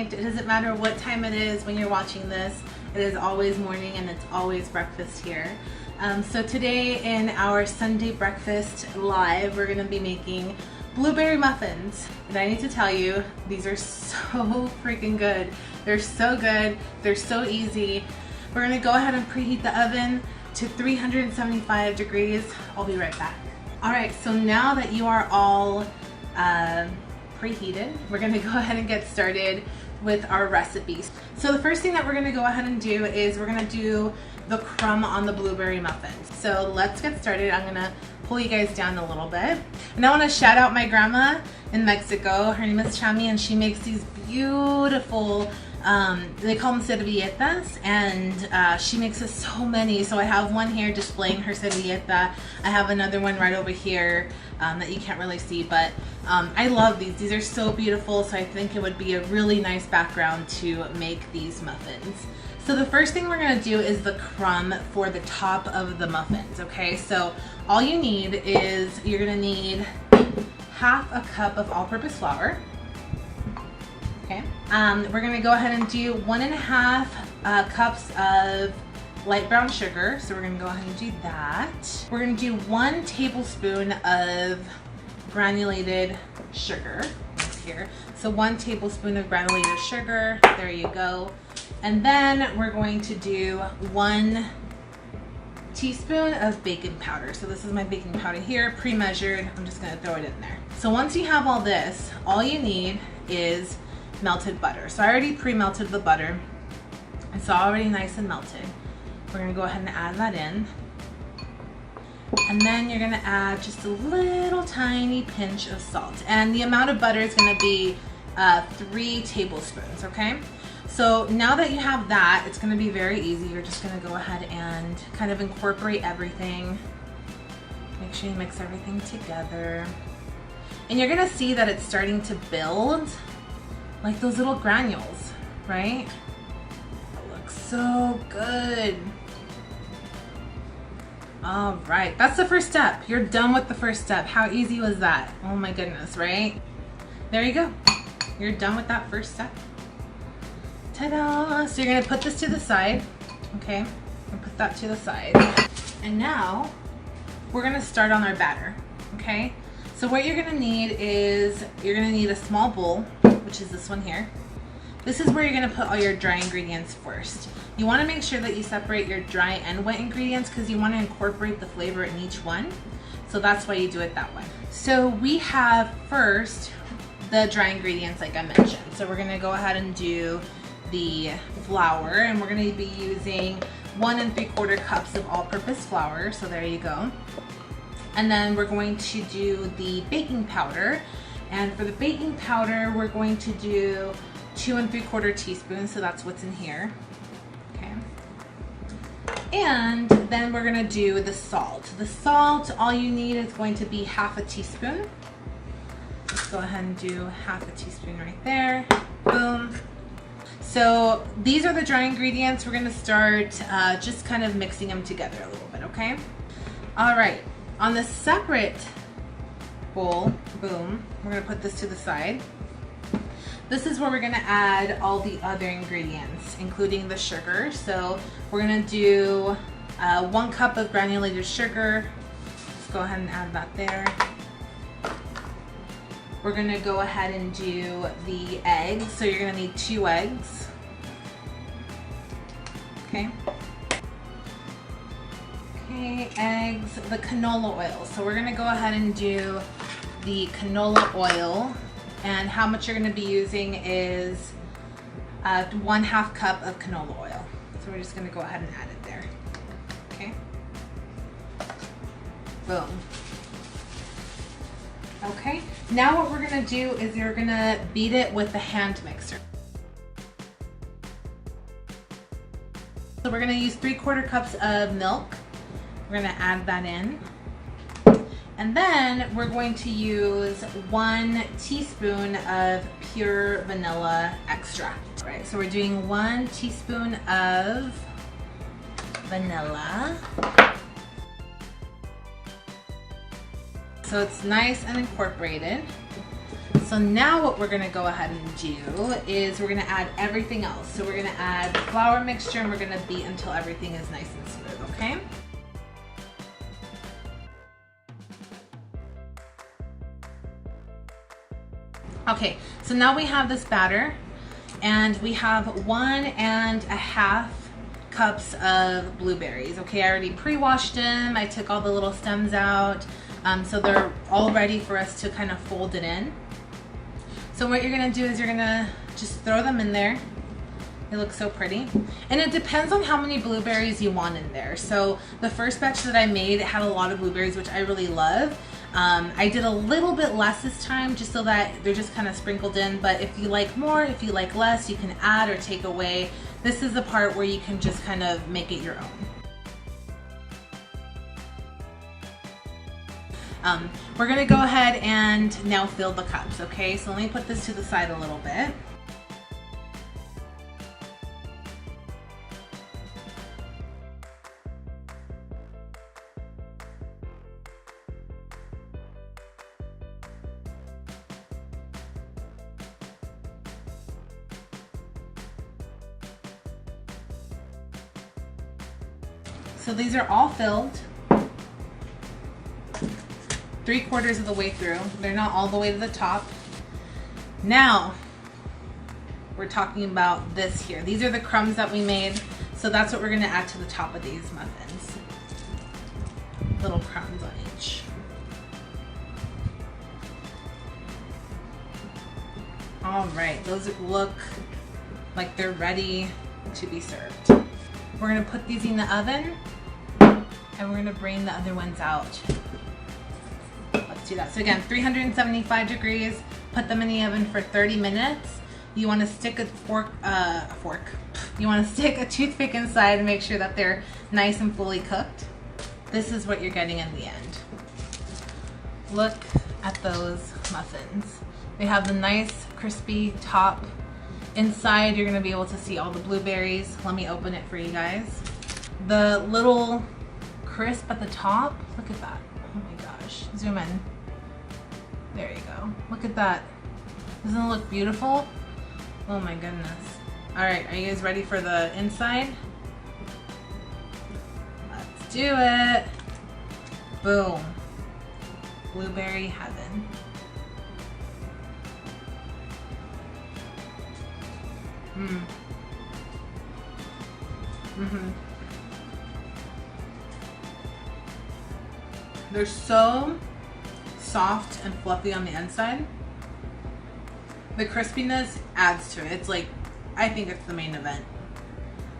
night. It doesn't matter what time it is when you're watching this. It is always morning and it's always breakfast here. So today in our Sunday breakfast live, we're gonna be making blueberry muffins. And I need to tell you, these are so freaking good. They're so good, they're so easy. We're gonna go ahead and preheat the oven to 375 degrees. I'll be right back. All right, so now that you are all preheated, we're gonna go ahead and get started with our recipes. So the first thing that we're gonna go ahead and do is we're gonna do the crumb on the blueberry muffins. So let's get started. I'm gonna pull you guys down a little bit. And I wanna shout out my grandma in Mexico. Her name is Chami, and she makes these beautiful, they call them servilletas, and she makes us so many. So I have one here displaying her servilleta. I have another one right over here that you can't really see, but I love these. These are so beautiful, so I think it would be a really nice background to make these muffins. So the first thing we're gonna do is the crumb for the top of the muffins, okay? So all you need is, you're gonna need half a cup of all-purpose flour. Okay. We're gonna go ahead and do 1.5 cups of light brown sugar. So we're gonna go ahead and do that. We're gonna do 1 tablespoon of granulated sugar here. So 1 tablespoon of granulated sugar, there you go. And then we're going to do 1 teaspoon of baking powder. So this is my baking powder here, pre-measured. I'm just gonna throw it in there. So once you have all this, all you need is melted butter. So I already pre-melted the butter. It's already nice and melted. We're gonna go ahead and add that in. And then you're gonna add just a little tiny pinch of salt. And the amount of butter is gonna be 3 tablespoons, okay? So now that you have that, it's gonna be very easy. You're just gonna go ahead and kind of incorporate everything. Make sure you mix everything together. And you're gonna see that it's starting to build like those little granules, right? It looks so good. All right, that's the first step. You're done with the first step. How easy was that? Oh my goodness, right? There you go. You're done with that first step. Ta-da! So you're gonna put this to the side, okay? And put that to the side. And now, we're gonna start on our batter, okay? So what you're gonna need is, you're gonna need a small bowl, which is this one here. This is where you're gonna put all your dry ingredients first. You wanna make sure that you separate your dry and wet ingredients because you wanna incorporate the flavor in each one. So that's why you do it that way. So we have first the dry ingredients like I mentioned. So we're gonna go ahead and do the flour, and we're gonna be using 1 3/4 cups of all-purpose flour. So there you go. And then we're going to do the baking powder. And for the baking powder, we're going to do 2 3/4 teaspoons. So that's what's in here. Okay. And then we're gonna do the salt. The salt, all you need is going to be 1/2 teaspoon. Let's go ahead and do 1/2 teaspoon right there. Boom. So these are the dry ingredients. We're gonna start just kind of mixing them together a little bit, okay? All right, on the separate bowl, boom, we're gonna put this to the side. This is where we're gonna add all the other ingredients, including the sugar. So we're gonna do 1 cup of granulated sugar. Let's go ahead and add that there. We're gonna go ahead and do the eggs. So you're gonna need 2 eggs. Okay. Okay, eggs, the canola oil. So we're gonna go ahead and do the canola oil. And how much you're gonna be using is 1/2 cup of canola oil. So we're just gonna go ahead and add it there. Okay. Boom. Okay, now what we're gonna do is you're gonna beat it with the hand mixer. So we're gonna use 3/4 cups of milk. We're gonna add that in. And then we're going to use 1 teaspoon of pure vanilla extract. All right, so we're doing 1 teaspoon of vanilla. So it's nice and incorporated. So now what we're gonna go ahead and do is we're gonna add everything else. So we're gonna add the flour mixture and we're gonna beat until everything is nice and smooth, okay? Okay, so now we have this batter and we have 1.5 cups of blueberries. Okay, I already pre-washed them. I took all the little stems out. So they're all ready for us to kind of fold it in. So what you're gonna do is you're gonna just throw them in there. They look so pretty. And it depends on how many blueberries you want in there. So the first batch that I made, it had a lot of blueberries, which I really love. I did a little bit less this time just so that they're just kind of sprinkled in, but if you like more, if you like less, you can add or take away. This is the part where you can just kind of make it your own. We're gonna go ahead and now fill the cups, okay? So let me put this to the side a little bit. So these are all filled. 3/4 of the way through. They're not all the way to the top. Now, we're talking about this here. These are the crumbs that we made. So that's what we're gonna add to the top of these muffins. Little crumbs on each. All right, those look like they're ready to be served. We're gonna put these in the oven and we're gonna bring the other ones out. Let's do that. So again, 375 degrees, put them in the oven for 30 minutes. You wanna stick you wanna stick a toothpick inside and make sure that they're nice and fully cooked. This is what you're getting in the end. Look at those muffins. They have the nice crispy top. Inside, you're gonna be able to see all the blueberries. Let me open it for you guys. The little crisp at the top, look at that. Oh my gosh, zoom in. There you go, look at that. Doesn't it look beautiful? Oh my goodness. All right, are you guys ready for the inside? Let's do it. Boom. Blueberry heaven. They're so soft and fluffy on the inside. The crispiness adds to it. It's like, I think it's the main event.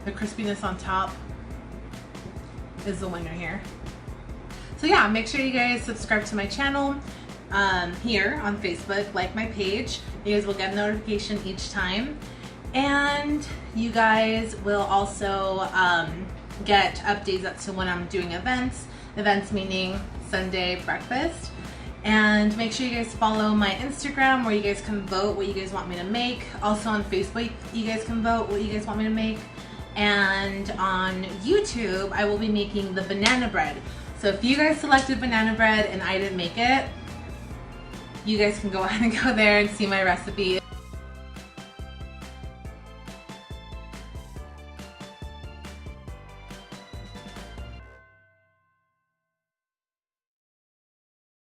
The crispiness on top is the winner here. So yeah, make sure you guys subscribe to my channel here on Facebook, like my page. You guys will get a notification each time. And you guys will also get updates as to when I'm doing events meaning Sunday breakfast. And make sure you guys follow my Instagram where you guys can vote what you guys want me to make. Also on Facebook, you guys can vote what you guys want me to make. And on YouTube, I will be making the banana bread. So if you guys selected banana bread and I didn't make it, you guys can go ahead and go there and see my recipe.